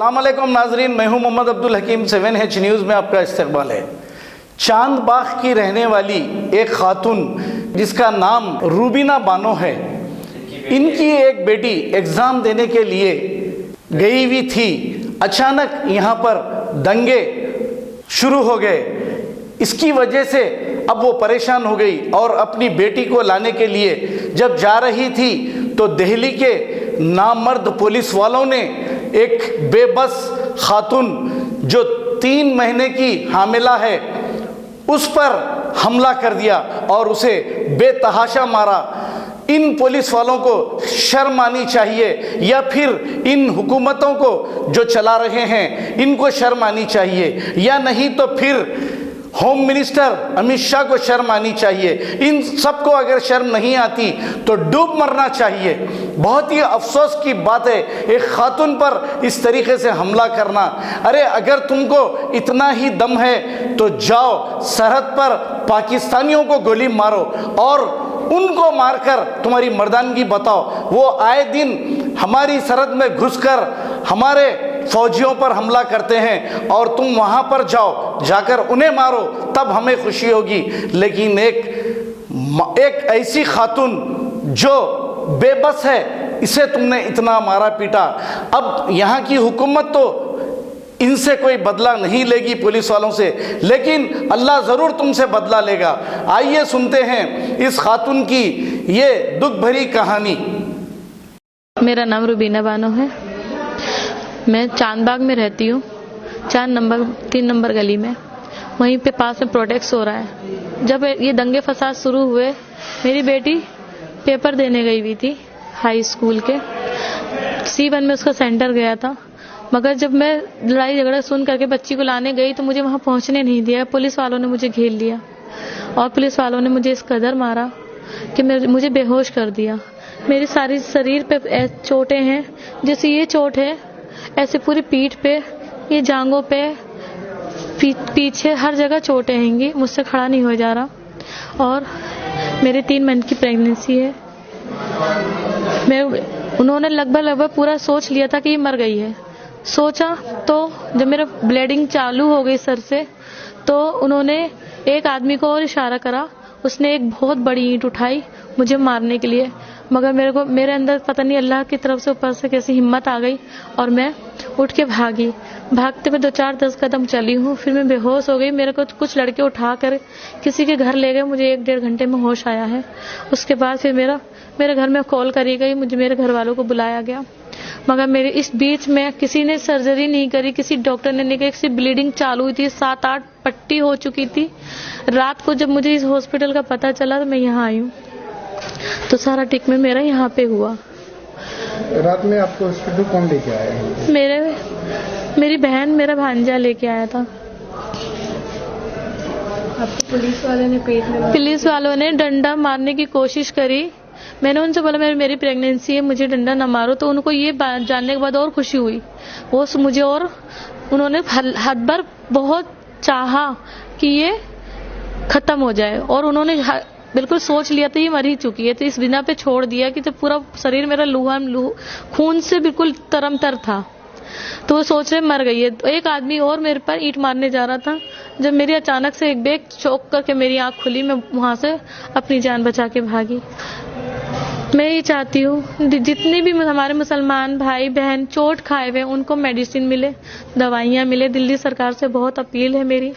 अस्सलाम वालेकुम नाजरीन, मैं हूं मोहम्मद अब्दुल हकीम। 7H न्यूज़ में आपका इस्तकबाल है। चांद बाग की रहने वाली एक खातून जिसका नाम रूबीना बानो है, इनकी एक बेटी एग्ज़ाम देने के लिए गई हुई थी। अचानक यहाँ पर दंगे शुरू हो गए। इसकी वजह से अब वो परेशान हो गई और अपनी बेटी को लाने के लिए जब जा रही थी तो दिल्ली के नामर्द पुलिस वालों ने एक बेबस खातून जो 3 महीने की हामिला है उस पर हमला कर दिया और उसे बेतहाशा मारा। इन पुलिस वालों को शर्म आनी चाहिए, या फिर इन हुकूमतों को जो चला रहे हैं इनको शर्म आनी चाहिए, या नहीं तो फिर होम मिनिस्टर अमित शाह को शर्म आनी चाहिए। इन सबको अगर शर्म नहीं आती तो डूब मरना चाहिए। बहुत ही अफसोस की बात है एक खातून पर इस तरीके से हमला करना। अरे अगर तुमको इतना ही दम है तो जाओ सरहद पर पाकिस्तानियों को गोली मारो और उनको मारकर तुम्हारी मर्दानगी बताओ। वो आए दिन हमारी सरहद में घुसकर हमारे फौजियों पर हमला करते हैं और तुम वहाँ पर जाओ, जाकर उन्हें मारो, तब हमें खुशी होगी। लेकिन एक ऐसी खातून जो बेबस है, इसे तुमने इतना मारा पीटा। अब यहाँ की हुकूमत तो इनसे कोई बदला नहीं लेगी पुलिस वालों से, लेकिन अल्लाह ज़रूर तुमसे बदला लेगा। आइए सुनते हैं इस खातून की ये दुख भरी कहानी। मेरा नाम रूबीना बानो है। मैं चांद बाग में रहती हूँ, 3 नंबर गली में। वहीं पे पास में प्रोटेक्स हो रहा है। जब ये दंगे फसाद शुरू हुए, मेरी बेटी पेपर देने गई हुई थी हाई स्कूल के। C1 में उसका सेंटर गया था, मगर जब मैं लड़ाई झगड़ा सुन करके बच्ची को लाने गई तो मुझे वहाँ पहुँचने नहीं दिया। पुलिस वालों ने मुझे घेर लिया और पुलिस वालों ने मुझे इस कदर मारा कि मुझे बेहोश कर दिया। मेरी सारी शरीर पे चोटें हैं, जैसे ये चोट है ऐसे पूरी पीठ पे, ये जांघों पे, पीछे हर जगह चोटें हैंगी। मुझसे खड़ा नहीं हो जा रहा और मेरे 3 मंथ की प्रेगनेंसी है। उन्होंने लगभग पूरा सोच लिया था कि ये मर गई है। सोचा तो जब मेरा ब्लीडिंग चालू हो गई सर से, तो उन्होंने एक आदमी को और इशारा करा। उसने एक बहुत बड़ी ईंट उठाई मुझे मारने के लिए, मगर मेरे अंदर पता नहीं अल्लाह की तरफ से ऊपर से कैसी हिम्मत आ गई और मैं उठ के भागी। भागते हुए 2-4-10 कदम चली हूँ, फिर मैं बेहोश हो गई। मेरे को कुछ लड़के उठा कर किसी के घर ले गए। मुझे 1-1.5 घंटे में होश आया है। उसके बाद फिर मेरे घर में कॉल करी गई, मुझे मेरे घर वालों को बुलाया गया, मगर मेरे इस बीच में किसी ने सर्जरी नहीं करी, किसी डॉक्टर ने नहीं करी। किसी ब्लीडिंग चालू हुई थी, 7-8 पट्टी हो चुकी थी। रात को जब मुझे इस हॉस्पिटल का पता चला तो मैं यहाँ आई हूँ, तो सारा ट्रीटमेंट मेरा यहाँ पे हुआ। रात में आपको हॉस्पिटल कौन लेके आया है? मेरी बहन, मेरा भांजा लेके आया था। आपको पुलिस वालों ने डंडा मारने की कोशिश करी। मैंने उनसे बोला मेरी प्रेगनेंसी है, मुझे डंडा ना मारो। तो उनको ये जानने के बाद और खुशी हुई। वो मुझे और उन्होंने हद भर बहुत चाहा कि ये खत्म हो जाए, और उन्होंने बिल्कुल सोच लिया था ये मर ही चुकी है, तो इस बिना पे छोड़ दिया कि जब पूरा शरीर मेरा खून से बिल्कुल तरमतर था, तो वो सोच रहे मर गई है। तो एक आदमी और मेरे पर ईंट मारने जा रहा था। जब मेरी अचानक से एक बेग चौक करके मेरी आंख खुली, मैं वहां से अपनी जान बचा के भागी। मैं ये चाहती हूँ जितने भी हमारे मुसलमान भाई बहन चोट खाए हुए उनको मेडिसिन मिले, दवाइयाँ मिले। दिल्ली सरकार से बहुत अपील है मेरी,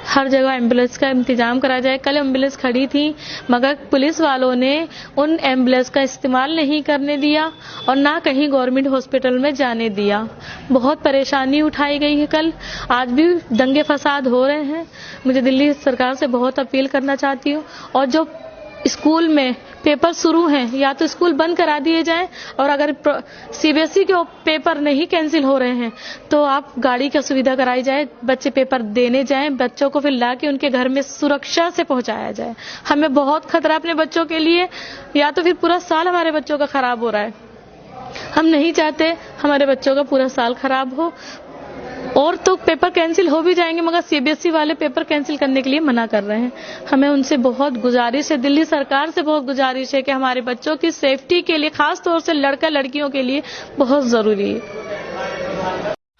हर जगह एम्बुलेंस का इंतजाम करा जाए। कल एम्बुलेंस खड़ी थी, मगर पुलिस वालों ने उन एम्बुलेंस का इस्तेमाल नहीं करने दिया और ना कहीं गवर्नमेंट हॉस्पिटल में जाने दिया। बहुत परेशानी उठाई गई है। कल आज भी दंगे फसाद हो रहे हैं। मुझे दिल्ली सरकार से बहुत अपील करना चाहती हूँ, और जो स्कूल में पेपर शुरू हैं या तो स्कूल बंद करा दिए जाएं, और अगर CBSE के पेपर नहीं कैंसिल हो रहे हैं तो आप गाड़ी की सुविधा कराई जाए, बच्चे पेपर देने जाएं, बच्चों को फिर लाके उनके घर में सुरक्षा से पहुंचाया जाए। हमें बहुत खतरा अपने बच्चों के लिए, या तो फिर पूरा साल हमारे बच्चों का खराब हो रहा है। हम नहीं चाहते हमारे बच्चों का पूरा साल खराब हो। और तो पेपर कैंसिल हो भी जाएंगे, मगर CBSE वाले पेपर कैंसिल करने के लिए मना कर रहे हैं। हमें उनसे बहुत गुजारिश है, दिल्ली सरकार से बहुत गुजारिश है कि हमारे बच्चों की सेफ्टी के लिए, खास तौर से लड़का लड़कियों के लिए बहुत जरूरी है।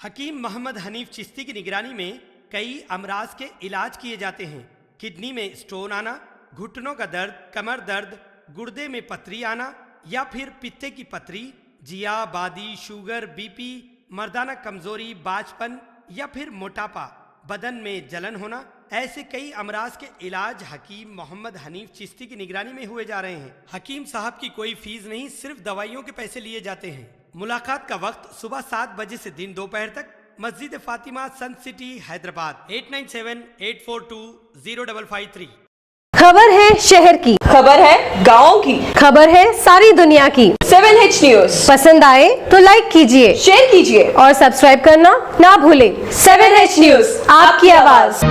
हकीम मोहम्मद हनीफ चिश्ती की निगरानी में कई अमराज के इलाज किए जाते हैं। किडनी में स्टोन आना, घुटनों का दर्द, कमर दर्द, गुर्दे में पथरी आना या फिर पित्ते की पथरी, जिया, बादी, शुगर, बीपी, मर्दाना कमजोरी, बाजपन या फिर मोटापा, बदन में जलन होना, ऐसे कई अमराज के इलाज हकीम मोहम्मद हनीफ चिश्ती की निगरानी में हुए जा रहे हैं। हकीम साहब की कोई फीस नहीं, सिर्फ दवाइयों के पैसे लिए जाते हैं। मुलाकात का वक्त सुबह 7 बजे से दिन दोपहर तक, मस्जिद फातिमा, सन सिटी, हैदराबाद। 8978420553। खबर है शहर की, खबर है गाँव की, खबर है सारी दुनिया की। 7H न्यूज पसंद आए तो लाइक कीजिए, शेयर कीजिए और सब्सक्राइब करना ना भूलें। 7H न्यूज, आपकी आवाज।